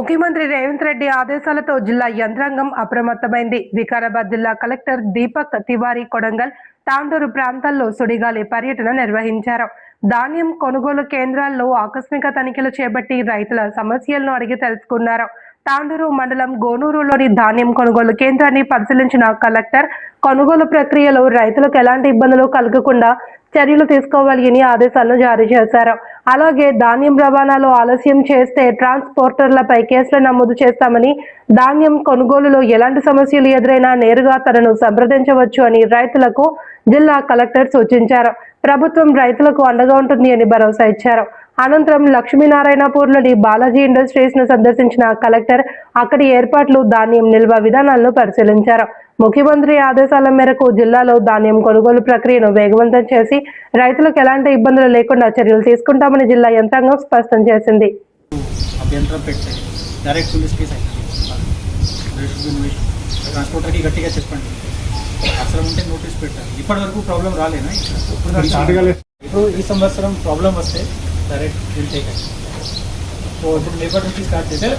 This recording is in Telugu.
ముఖ్యమంత్రి రేవంత్ రెడ్డి ఆదేశాలతో జిల్లా యంత్రాంగం అప్రమత్తమైంది. వికారాబాద్ జిల్లా కలెక్టర్ దీపక్ తివారీ కొడంగల్, తాండూరు ప్రాంతాల్లో సుడిగాలి పర్యటన నిర్వహించారు. ధాన్యం కొనుగోలు కేంద్రాల్లో ఆకస్మిక తనిఖీలు చేపట్టి రైతుల సమస్యలను అడిగి తెలుసుకున్నారు. తాండూరు మండలం గోనూరులోని ధాన్యం కొనుగోలు కేంద్రాన్ని పరిశీలించిన కలెక్టర్ కొనుగోలు ప్రక్రియలో రైతులకు ఎలాంటి ఇబ్బందులు కలగకుండా చర్యలు తీసుకోవాలి అని ఆదేశాలను జారీ చేశారు. అలాగే ధాన్యం రవాణాలో ఆలస్యం చేస్తే ట్రాన్స్పోర్టర్లపై కేసులు నమోదు చేస్తామని, ధాన్యం కొనుగోలులో ఎలాంటి సమస్యలు ఎదురైనా నేరుగా తనను సంప్రదించవచ్చు అని రైతులకు జిల్లా కలెక్టర్ సూచించారు. ప్రభుత్వం రైతులకు అండగా ఉంటుంది అని భరోసా ఇచ్చారు. అనంతరం లక్ష్మీనారాయణపూర్లోని బాలాజీ ఇండస్ట్రీస్ ను సందర్శించిన కలెక్టర్ అక్కడి ఏర్పాట్లు, ధాన్యం నిల్వ విధానాలను పరిశీలించారు. ముఖ్యమంత్రి ఆదేశాల మేరకు జిల్లాలో ధాన్యం కొనుగోలు ప్రక్రియను వేగవంతం చేసి రైతులకు ఎలాంటి ఇబ్బందులు లేకుండా చర్యలు తీసుకుంటామని జిల్లా యంత్రాంగం స్పష్టం చేసింది. ట్రాన్స్పోర్టర్కి గట్టిగా చెప్పండి, అవసరం ఉంటే నోటీస్ పెట్టాలి. ఇప్పటి వరకు ప్రాబ్లం రాలేనా? ఇప్పుడు ఈ సంవత్సరం ప్రాబ్లం వస్తే డైరెక్ట్ విల్ టేక్ యాక్షన్. ఇప్పుడు రేపటి నుంచి స్టార్ట్ చేస్తే